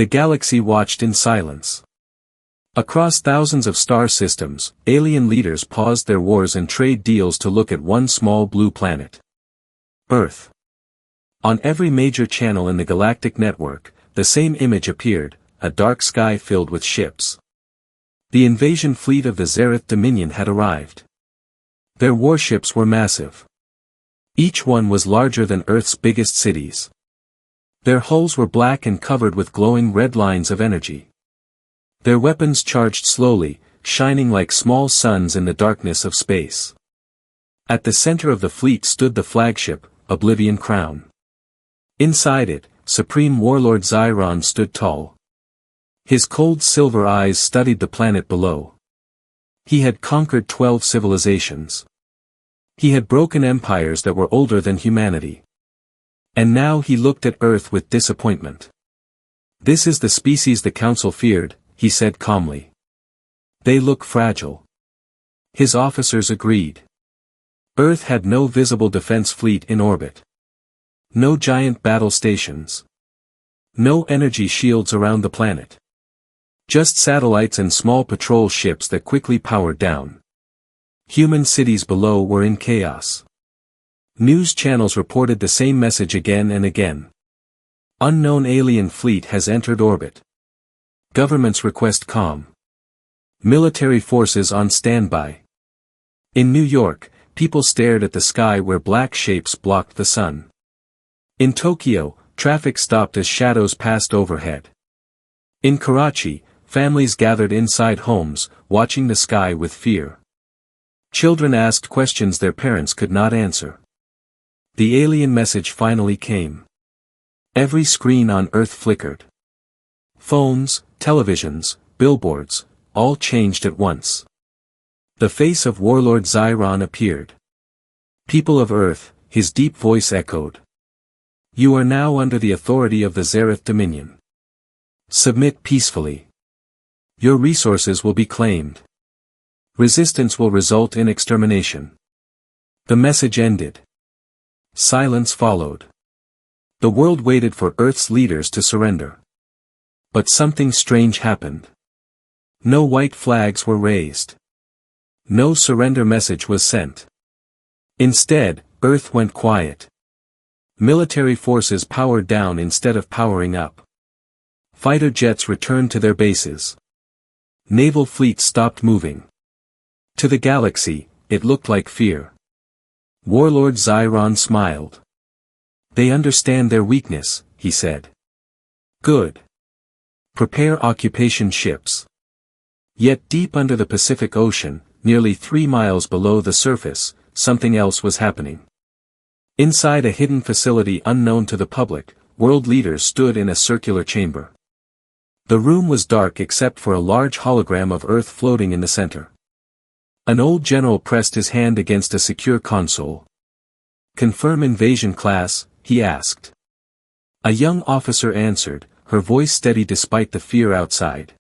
The galaxy watched in silence. Across thousands of star systems, alien leaders paused their wars and trade deals to look at one small blue planet. Earth. On every major channel in the galactic network, the same image appeared, a dark sky filled with ships. The invasion fleet of the Zereth Dominion had arrived. Their warships were massive. Each one was larger than Earth's biggest cities. Their hulls were black and covered with glowing red lines of energy. Their weapons charged slowly, shining like small suns in the darkness of space. At the center of the fleet stood the flagship, Oblivion Crown. Inside it, Supreme Warlord Xiron stood tall. His cold silver eyes studied the planet below. He had conquered 12 civilizations. He had broken empires that were older than humanity. And now he looked at Earth with disappointment. "This is the species the Council feared," he said calmly. "They look fragile." His officers agreed. Earth had no visible defense fleet in orbit. No giant battle stations. No energy shields around the planet. Just satellites and small patrol ships that quickly powered down. Human cities below were in chaos. News channels reported the same message again and again. Unknown alien fleet has entered orbit. Governments request calm. Military forces on standby. In New York, people stared at the sky where black shapes blocked the sun. In Tokyo, traffic stopped as shadows passed overhead. In Karachi, families gathered inside homes, watching the sky with fear. Children asked questions their parents could not answer. The alien message finally came. Every screen on Earth flickered. Phones, televisions, billboards, all changed at once. The face of Warlord Xiron appeared. "People of Earth," his deep voice echoed. "You are now under the authority of the Zereth Dominion. Submit peacefully. Your resources will be claimed. Resistance will result in extermination." The message ended. Silence followed. The world waited for Earth's leaders to surrender. But something strange happened. No white flags were raised. No surrender message was sent. Instead, Earth went quiet. Military forces powered down instead of powering up. Fighter jets returned to their bases. Naval fleets stopped moving. To the galaxy, it looked like fear. Warlord Xiron smiled. "They understand their weakness," he said. "Good. Prepare occupation ships." Yet deep under the Pacific Ocean, nearly 3 miles below the surface, something else was happening. Inside a hidden facility unknown to the public, world leaders stood in a circular chamber. The room was dark except for a large hologram of Earth floating in the center. An old general pressed his hand against a secure console. "Confirm invasion class?" he asked. A young officer answered, her voice steady despite the fear outside.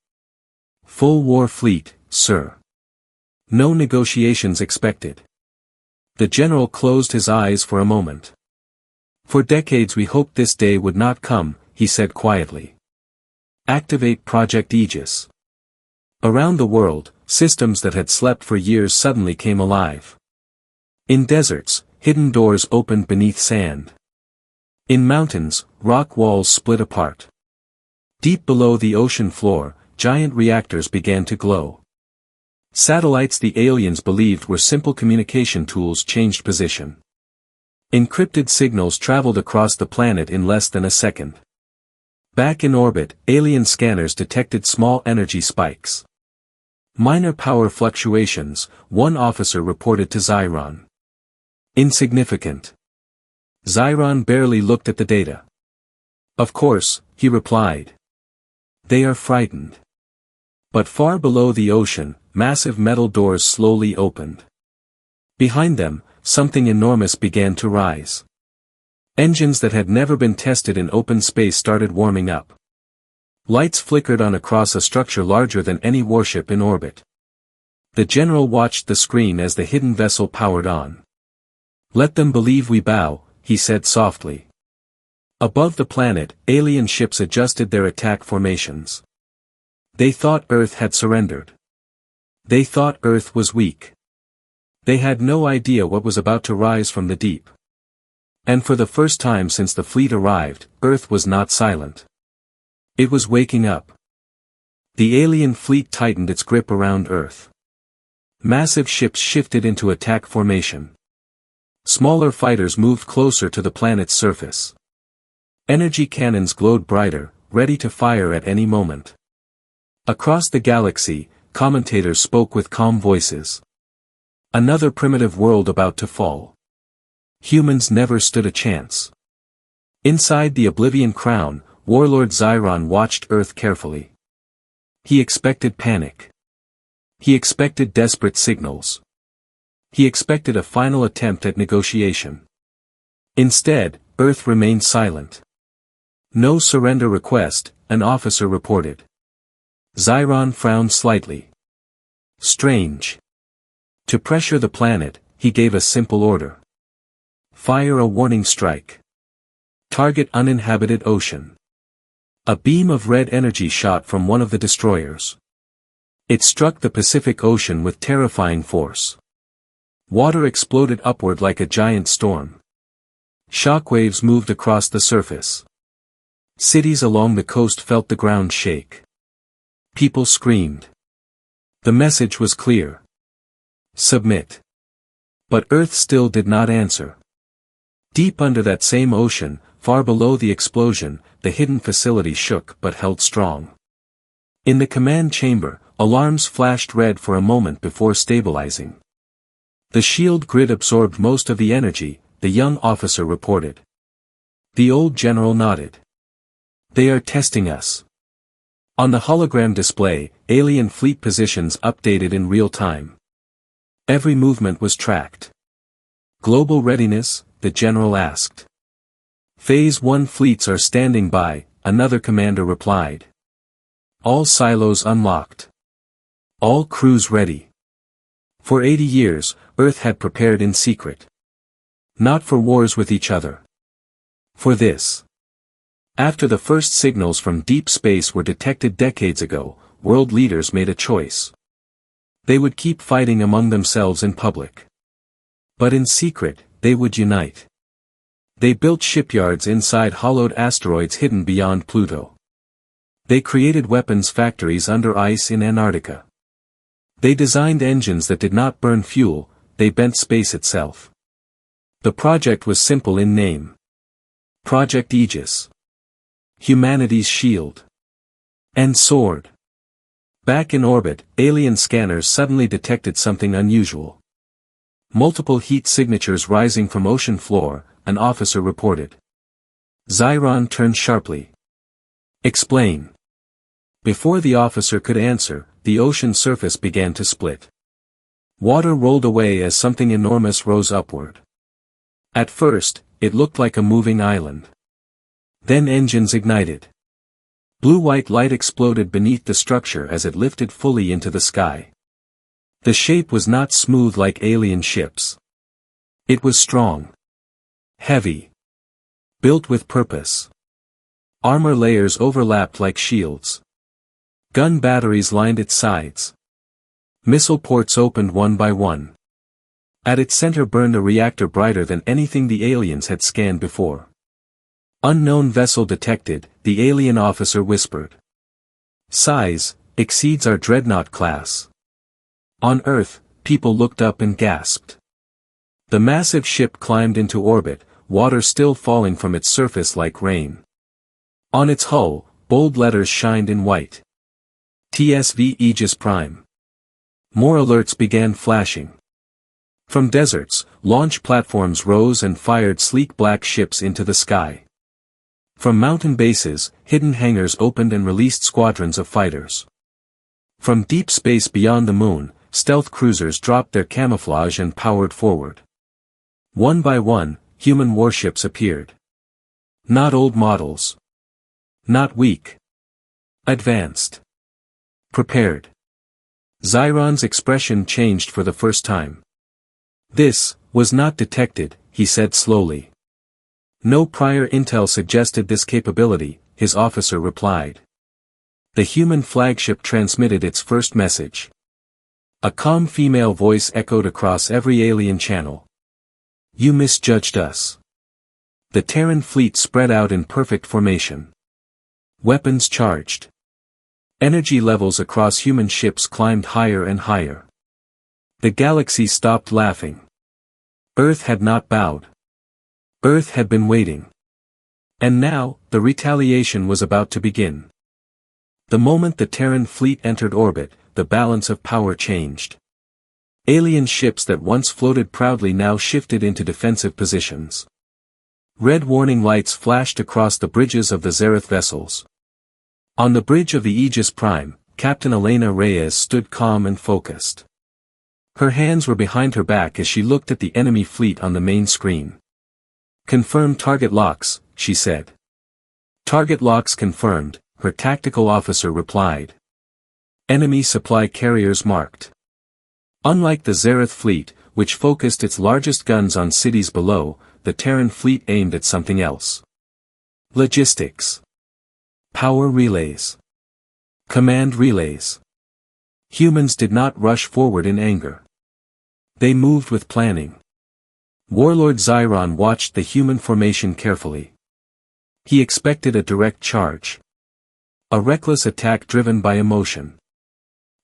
"Full war fleet, sir. No negotiations expected." The general closed his eyes for a moment. "For decades we hoped this day would not come," he said quietly. "Activate Project Aegis." Around the world, systems that had slept for years suddenly came alive. In deserts, hidden doors opened beneath sand. In mountains, rock walls split apart. Deep below the ocean floor, giant reactors began to glow. Satellites the aliens believed were simple communication tools changed position. Encrypted signals traveled across the planet in less than a second. Back in orbit, alien scanners detected small energy spikes. Minor power fluctuations, one officer reported to Xiron. "Insignificant." Xiron barely looked at the data. "Of course," he replied. "They are frightened." But far below the ocean, massive metal doors slowly opened. Behind them, something enormous began to rise. Engines that had never been tested in open space started warming up. Lights flickered on across a structure larger than any warship in orbit. The general watched the screen as the hidden vessel powered on. "Let them believe we bow," he said softly. Above the planet, alien ships adjusted their attack formations. They thought Earth had surrendered. They thought Earth was weak. They had no idea what was about to rise from the deep. And for the first time since the fleet arrived, Earth was not silent. It was waking up. The alien fleet tightened its grip around Earth. Massive ships shifted into attack formation. Smaller fighters moved closer to the planet's surface. Energy cannons glowed brighter, ready to fire at any moment. Across the galaxy, commentators spoke with calm voices. Another primitive world about to fall. Humans never stood a chance. Inside the Oblivion Crown, Warlord Xiron watched Earth carefully. He expected panic. He expected desperate signals. He expected a final attempt at negotiation. Instead, Earth remained silent. No surrender request, an officer reported. Xiron frowned slightly. Strange. To pressure the planet, he gave a simple order. Fire a warning strike. Target uninhabited ocean. A beam of red energy shot from one of the destroyers. It struck the Pacific Ocean with terrifying force. Water exploded upward like a giant storm. Shockwaves moved across the surface. Cities along the coast felt the ground shake. People screamed. The message was clear. Submit. But Earth still did not answer. Deep under that same ocean, far below the explosion, the hidden facility shook but held strong. In the command chamber, alarms flashed red for a moment before stabilizing. The shield grid absorbed most of the energy, the young officer reported. The old general nodded. They are testing us. On the hologram display, alien fleet positions updated in real time. Every movement was tracked. Global readiness, the general asked. Phase 1 fleets are standing by, another commander replied. All silos unlocked. All crews ready. For 80 years, Earth had prepared in secret. Not for wars with each other. For this. After the first signals from deep space were detected decades ago, world leaders made a choice. They would keep fighting among themselves in public. But in secret, they would unite. They built shipyards inside hollowed asteroids hidden beyond Pluto. They created weapons factories under ice in Antarctica. They designed engines that did not burn fuel, they bent space itself. The project was simple in name. Project Aegis. Humanity's shield. And sword. Back in orbit, alien scanners suddenly detected something unusual. Multiple heat signatures rising from ocean floor, an officer reported. Xiron turned sharply. Explain. Before the officer could answer, the ocean surface began to split. Water rolled away as something enormous rose upward. At first, it looked like a moving island. Then engines ignited. Blue-white light exploded beneath the structure as it lifted fully into the sky. The shape was not smooth like alien ships. It was strong. Heavy. Built with purpose. Armor layers overlapped like shields. Gun batteries lined its sides. Missile ports opened one by one. At its center burned a reactor brighter than anything the aliens had scanned before. Unknown vessel detected, the alien officer whispered. Size, exceeds our dreadnought class. On Earth, people looked up and gasped. The massive ship climbed into orbit, water still falling from its surface like rain. On its hull, bold letters shined in white. TSV Aegis Prime. More alerts began flashing. From deserts, launch platforms rose and fired sleek black ships into the sky. From mountain bases, hidden hangars opened and released squadrons of fighters. From deep space beyond the moon, stealth cruisers dropped their camouflage and powered forward. One by one, human warships appeared. Not old models. Not weak. Advanced. Prepared. Xiron's expression changed for the first time. This was not detected, he said slowly. No prior intel suggested this capability, his officer replied. The human flagship transmitted its first message. A calm female voice echoed across every alien channel. You misjudged us. The Terran fleet spread out in perfect formation. Weapons charged. Energy levels across human ships climbed higher and higher. The galaxy stopped laughing. Earth had not bowed. Earth had been waiting. And now, the retaliation was about to begin. The moment the Terran fleet entered orbit, the balance of power changed. Alien ships that once floated proudly now shifted into defensive positions. Red warning lights flashed across the bridges of the Zereth vessels. On the bridge of the Aegis Prime, Captain Elena Reyes stood calm and focused. Her hands were behind her back as she looked at the enemy fleet on the main screen. Confirm target locks, she said. Target locks confirmed, her tactical officer replied. Enemy supply carriers marked. Unlike the Zereth fleet, which focused its largest guns on cities below, the Terran fleet aimed at something else. Logistics. Power relays. Command relays. Humans did not rush forward in anger. They moved with planning. Warlord Xiron watched the human formation carefully. He expected a direct charge. A reckless attack driven by emotion.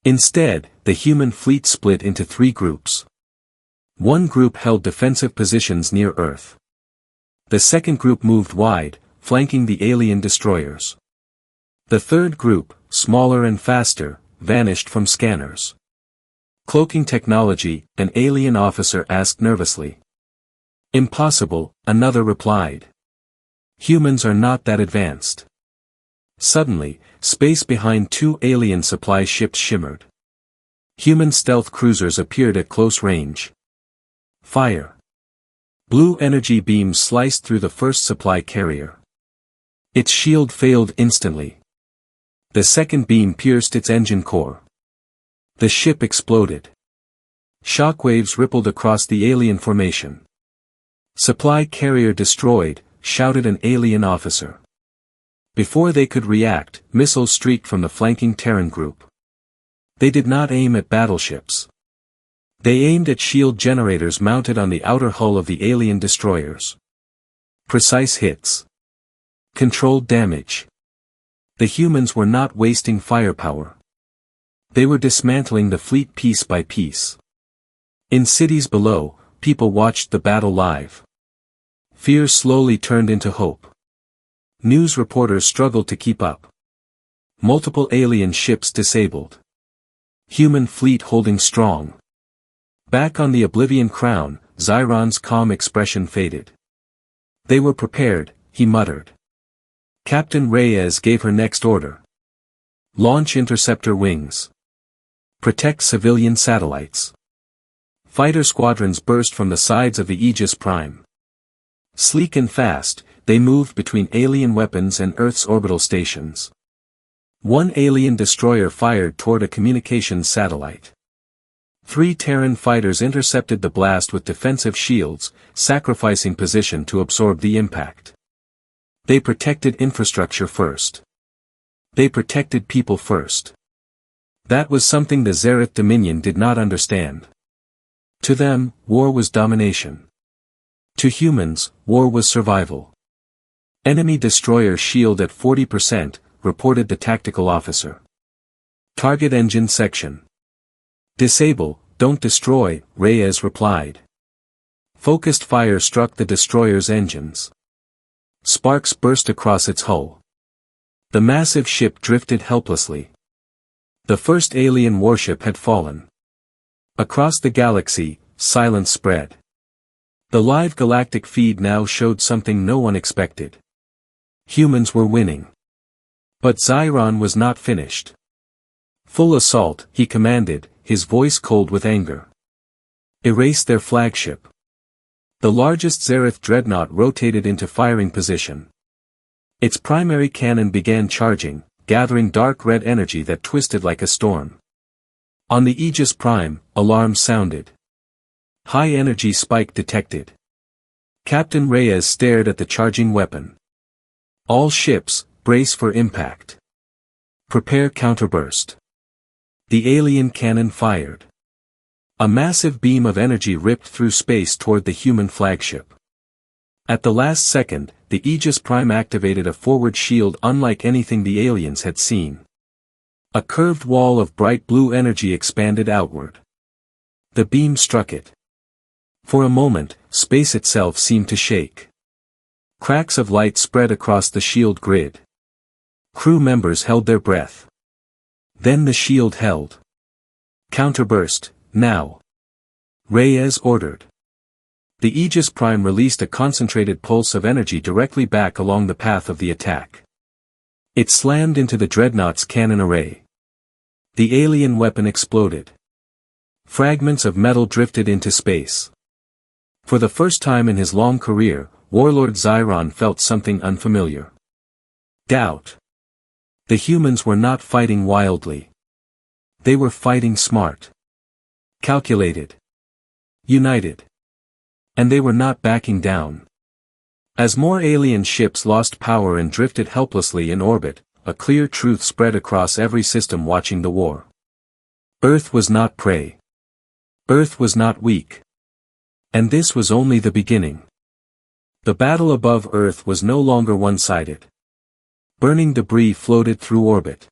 Instead, the human fleet split into 3 groups. One group held defensive positions near Earth. The second group moved wide, flanking the alien destroyers. The third group, smaller and faster, vanished from scanners. Cloaking technology, an alien officer asked nervously. Impossible, another replied. Humans are not that advanced. Suddenly, space behind 2 alien supply ships shimmered. Human stealth cruisers appeared at close range. Fire. Blue energy beams sliced through the first supply carrier. Its shield failed instantly. The second beam pierced its engine core. The ship exploded. Shockwaves rippled across the alien formation. Supply carrier destroyed, shouted an alien officer. Before they could react, missiles streaked from the flanking Terran group. They did not aim at battleships. They aimed at shield generators mounted on the outer hull of the alien destroyers. Precise hits. Controlled damage. The humans were not wasting firepower. They were dismantling the fleet piece by piece. In cities below, people watched the battle live. Fear slowly turned into hope. News reporters struggled to keep up. Multiple alien ships disabled. Human fleet holding strong. Back on the Oblivion Crown, Xiron's calm expression faded. They were prepared, he muttered. Captain Reyes gave her next order. Launch interceptor wings. Protect civilian satellites. Fighter squadrons burst from the sides of the Aegis Prime. Sleek and fast, they moved between alien weapons and Earth's orbital stations. One alien destroyer fired toward a communications satellite. 3 Terran fighters intercepted the blast with defensive shields, sacrificing position to absorb the impact. They protected infrastructure first. They protected people first. That was something the Zereth Dominion did not understand. To them, war was domination. To humans, war was survival. Enemy destroyer shield at 40%, reported the tactical officer. Target engine section. Disable, don't destroy, Reyes replied. Focused fire struck the destroyer's engines. Sparks burst across its hull. The massive ship drifted helplessly. The first alien warship had fallen. Across the galaxy, silence spread. The live galactic feed now showed something no one expected. Humans were winning. But Xiron was not finished. Full assault, he commanded, his voice cold with anger. Erase their flagship. The largest Zereth dreadnought rotated into firing position. Its primary cannon began charging, gathering dark red energy that twisted like a storm. On the Aegis Prime, alarms sounded. High energy spike detected. Captain Reyes stared at the charging weapon. All ships, brace for impact. Prepare counterburst. The alien cannon fired. A massive beam of energy ripped through space toward the human flagship. At the last second, the Aegis Prime activated a forward shield unlike anything the aliens had seen. A curved wall of bright blue energy expanded outward. The beam struck it. For a moment, space itself seemed to shake. Cracks of light spread across the shield grid. Crew members held their breath. Then the shield held. Counterburst, now. Reyes ordered. The Aegis Prime released a concentrated pulse of energy directly back along the path of the attack. It slammed into the Dreadnought's cannon array. The alien weapon exploded. Fragments of metal drifted into space. For the first time in his long career, Warlord Xiron felt something unfamiliar. Doubt. The humans were not fighting wildly. They were fighting smart. Calculated. United. And they were not backing down. As more alien ships lost power and drifted helplessly in orbit, a clear truth spread across every system watching the war. Earth was not prey. Earth was not weak. And this was only the beginning. The battle above Earth was no longer one-sided. Burning debris floated through orbit.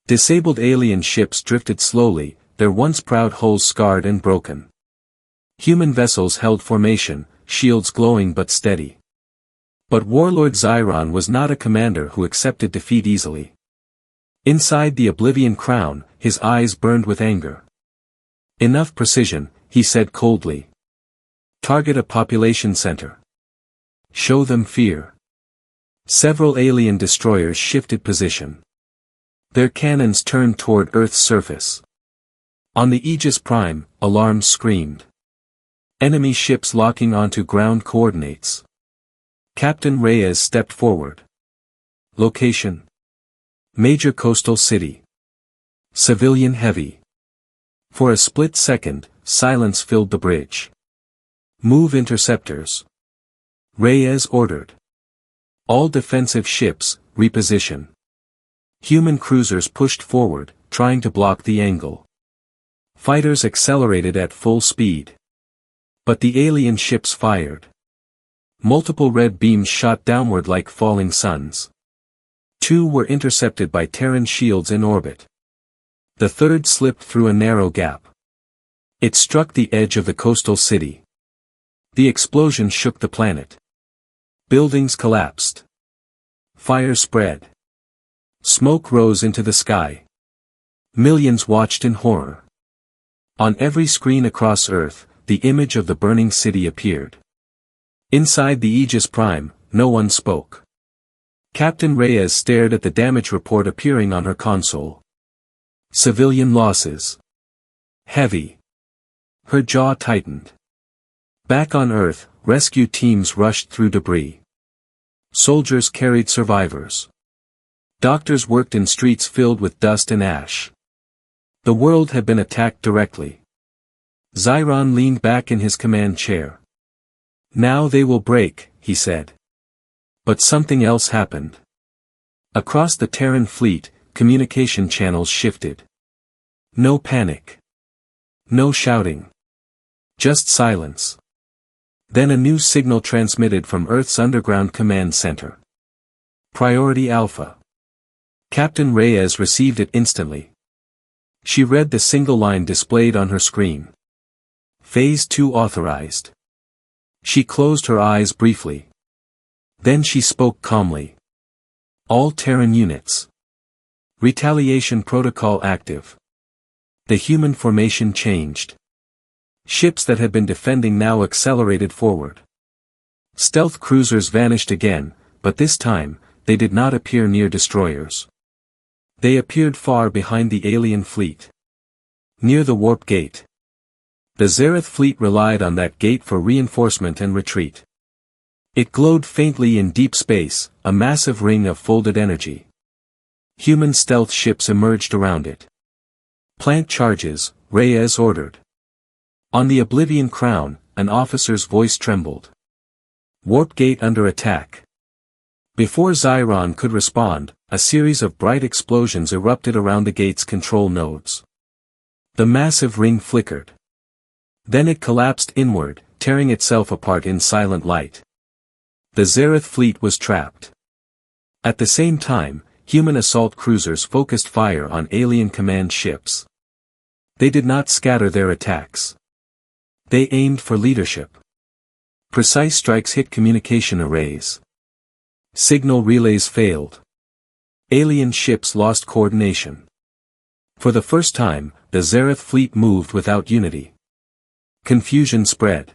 Disabled alien ships drifted slowly, their once proud hulls scarred and broken. Human vessels held formation, shields glowing but steady. But Warlord Xiron was not a commander who accepted defeat easily. Inside the Oblivion Crown, his eyes burned with anger. Enough precision, he said coldly. Target a population center. Show them fear. Several alien destroyers shifted position. Their cannons turned toward Earth's surface. On the Aegis Prime, alarms screamed. Enemy ships locking onto ground coordinates. Captain Reyes stepped forward. Location. Major coastal city. Civilian heavy. For a split second, silence filled the bridge. Move interceptors. Reyes ordered. All defensive ships, reposition. Human cruisers pushed forward, trying to block the angle. Fighters accelerated at full speed. But the alien ships fired. Multiple red beams shot downward like falling suns. 2 were intercepted by Terran shields in orbit. The third slipped through a narrow gap. It struck the edge of the coastal city. The explosion shook the planet. Buildings collapsed. Fire spread. Smoke rose into the sky. Millions watched in horror. On every screen across Earth, the image of the burning city appeared. Inside the Aegis Prime, no one spoke. Captain Reyes stared at the damage report appearing on her console. Civilian losses. Heavy. Her jaw tightened. Back on Earth, rescue teams rushed through debris. Soldiers carried survivors. Doctors worked in streets filled with dust and ash. The world had been attacked directly. Xiron leaned back in his command chair. Now they will break, he said. But something else happened. Across the Terran fleet, communication channels shifted. No panic. No shouting. Just silence. Then a new signal transmitted from Earth's underground command center. Priority Alpha. Captain Reyes received it instantly. She read the single line displayed on her screen. Phase 2 authorized. She closed her eyes briefly. Then she spoke calmly. All Terran units. Retaliation protocol active. The human formation changed. Ships that had been defending now accelerated forward. Stealth cruisers vanished again, but this time, they did not appear near destroyers. They appeared far behind the alien fleet. Near the warp gate. The Zereth fleet relied on that gate for reinforcement and retreat. It glowed faintly in deep space, a massive ring of folded energy. Human stealth ships emerged around it. Plant charges, Reyes ordered. On the Oblivion Crown, an officer's voice trembled. Warp gate under attack. Before Xiron could respond, a series of bright explosions erupted around the gate's control nodes. The massive ring flickered. Then it collapsed inward, tearing itself apart in silent light. The Zereth fleet was trapped. At the same time, human assault cruisers focused fire on alien command ships. They did not scatter their attacks. They aimed for leadership. Precise strikes hit communication arrays. Signal relays failed. Alien ships lost coordination. For the first time, the Zereth fleet moved without unity. Confusion spread.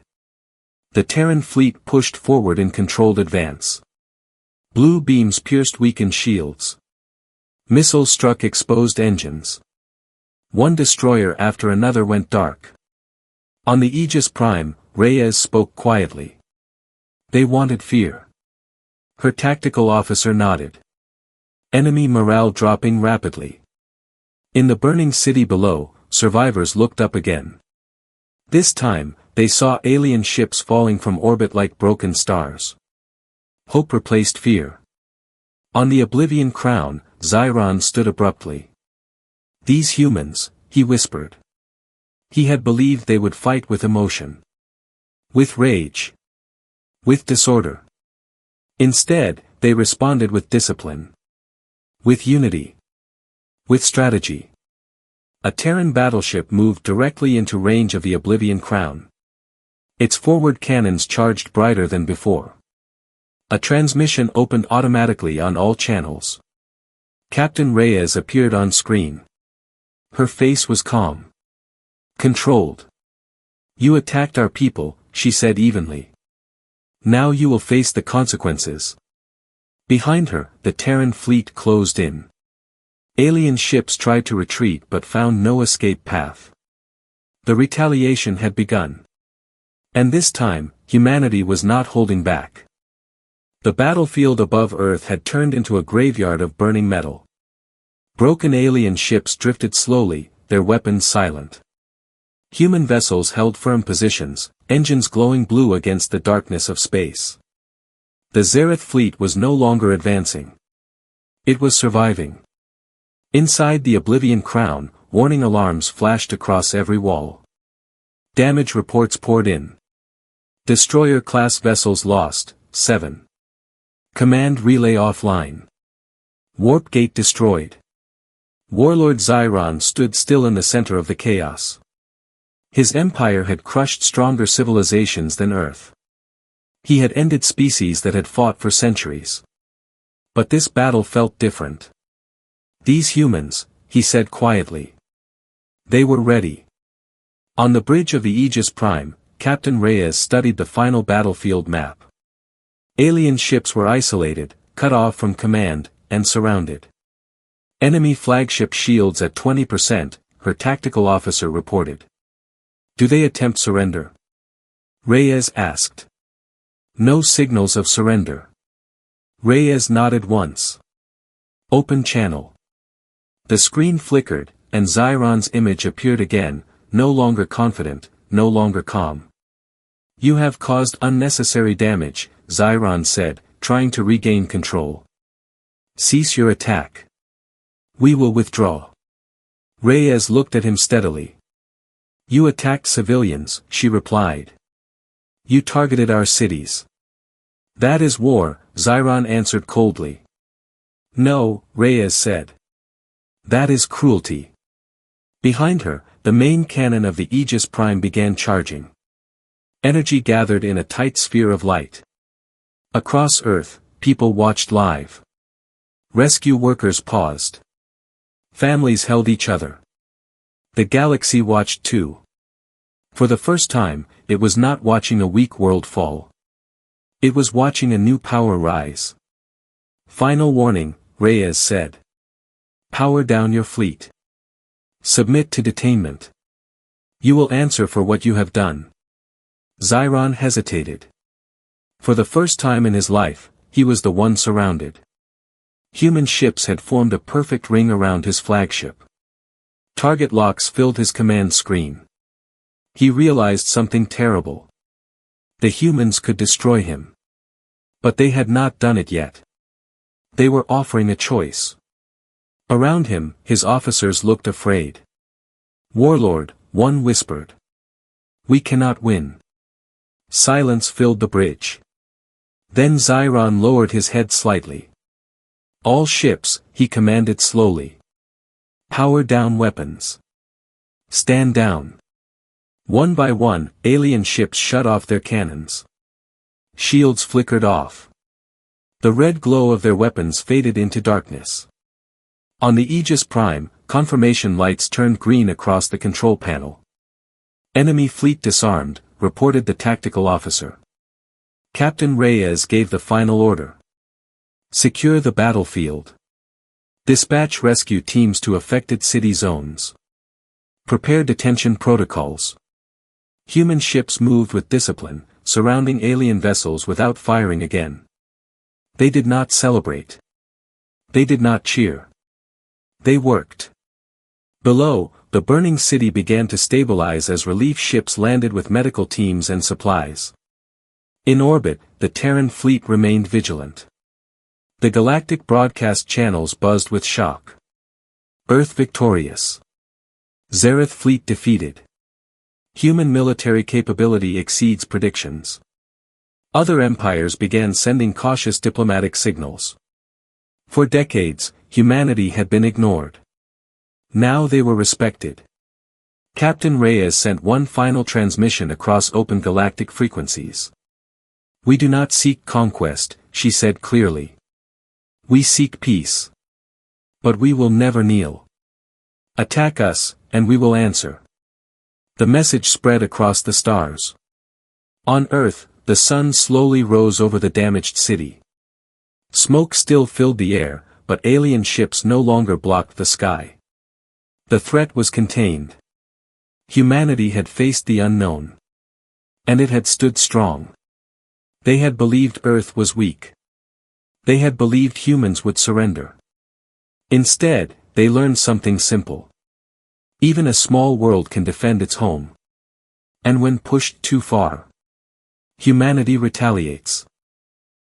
The Terran fleet pushed forward in controlled advance. Blue beams pierced weakened shields. Missiles struck exposed engines. One destroyer after another went dark. On the Aegis Prime, Reyes spoke quietly. They wanted fear. Her tactical officer nodded. Enemy morale dropping rapidly. In the burning city below, survivors looked up again. This time, they saw alien ships falling from orbit like broken stars. Hope replaced fear. On the Oblivion Crown, Xiron stood abruptly. These humans, he whispered. He had believed they would fight with emotion. With rage. With disorder. Instead, they responded with discipline. With unity. With strategy. A Terran battleship moved directly into range of the Oblivion Crown. Its forward cannons charged brighter than before. A transmission opened automatically on all channels. Captain Reyes appeared on screen. Her face was calm. Controlled. You attacked our people, she said evenly. Now you will face the consequences. Behind her, the Terran fleet closed in. Alien ships tried to retreat but found no escape path. The retaliation had begun. And this time, humanity was not holding back. The battlefield above Earth had turned into a graveyard of burning metal. Broken alien ships drifted slowly, their weapons silent. Human vessels held firm positions, engines glowing blue against the darkness of space. The Zereth fleet was no longer advancing. It was surviving. Inside the Oblivion Crown, warning alarms flashed across every wall. Damage reports poured in. Destroyer-class vessels lost, 7. Command relay offline. Warp gate destroyed. Warlord Xiron stood still in the center of the chaos. His empire had crushed stronger civilizations than Earth. He had ended species that had fought for centuries. But this battle felt different. These humans, he said quietly. They were ready. On the bridge of the Aegis Prime, Captain Reyes studied the final battlefield map. Alien ships were isolated, cut off from command, and surrounded. Enemy flagship shields at 20%, her tactical officer reported. Do they attempt surrender? Reyes asked. No signals of surrender. Reyes nodded once. Open channel. The screen flickered, and Xiron's image appeared again, no longer confident, no longer calm. You have caused unnecessary damage, Xiron said, trying to regain control. Cease your attack. We will withdraw. Reyes looked at him steadily. You attacked civilians, she replied. You targeted our cities. That is war, Xiron answered coldly. No, Reyes said. That is cruelty. Behind her, the main cannon of the Aegis Prime began charging. Energy gathered in a tight sphere of light. Across Earth, people watched live. Rescue workers paused. Families held each other. The galaxy watched too. For the first time, it was not watching a weak world fall. It was watching a new power rise. Final warning, Reyes said. Power down your fleet. Submit to detainment. You will answer for what you have done. Xiron hesitated. For the first time in his life, he was the one surrounded. Human ships had formed a perfect ring around his flagship. Target locks filled his command screen. He realized something terrible. The humans could destroy him. But they had not done it yet. They were offering a choice. Around him, his officers looked afraid. "Warlord," one whispered. "We cannot win." Silence filled the bridge. Then Xiron lowered his head slightly. "All ships," he commanded slowly. "Power down weapons. Stand down." One by one, alien ships shut off their cannons. Shields flickered off. The red glow of their weapons faded into darkness. On the Aegis Prime, confirmation lights turned green across the control panel. "Enemy fleet disarmed," reported the tactical officer. Captain Reyes gave the final order. "Secure the battlefield. Dispatch rescue teams to affected city zones. Prepare detention protocols." Human ships moved with discipline, surrounding alien vessels without firing again. They did not celebrate. They did not cheer. They worked. Below, the burning city began to stabilize as relief ships landed with medical teams and supplies. In orbit, the Terran fleet remained vigilant. The galactic broadcast channels buzzed with shock. Earth victorious. Zereth fleet defeated. Human military capability exceeds predictions. Other empires began sending cautious diplomatic signals. For decades, humanity had been ignored. Now they were respected. Captain Reyes sent one final transmission across open galactic frequencies. "We do not seek conquest," she said clearly. "We seek peace. But we will never kneel. Attack us, and we will answer." The message spread across the stars. On Earth, the sun slowly rose over the damaged city. Smoke still filled the air, but alien ships no longer blocked the sky. The threat was contained. Humanity had faced the unknown. And it had stood strong. They had believed Earth was weak. They had believed humans would surrender. Instead, they learned something simple. Even a small world can defend its home. And when pushed too far, humanity retaliates.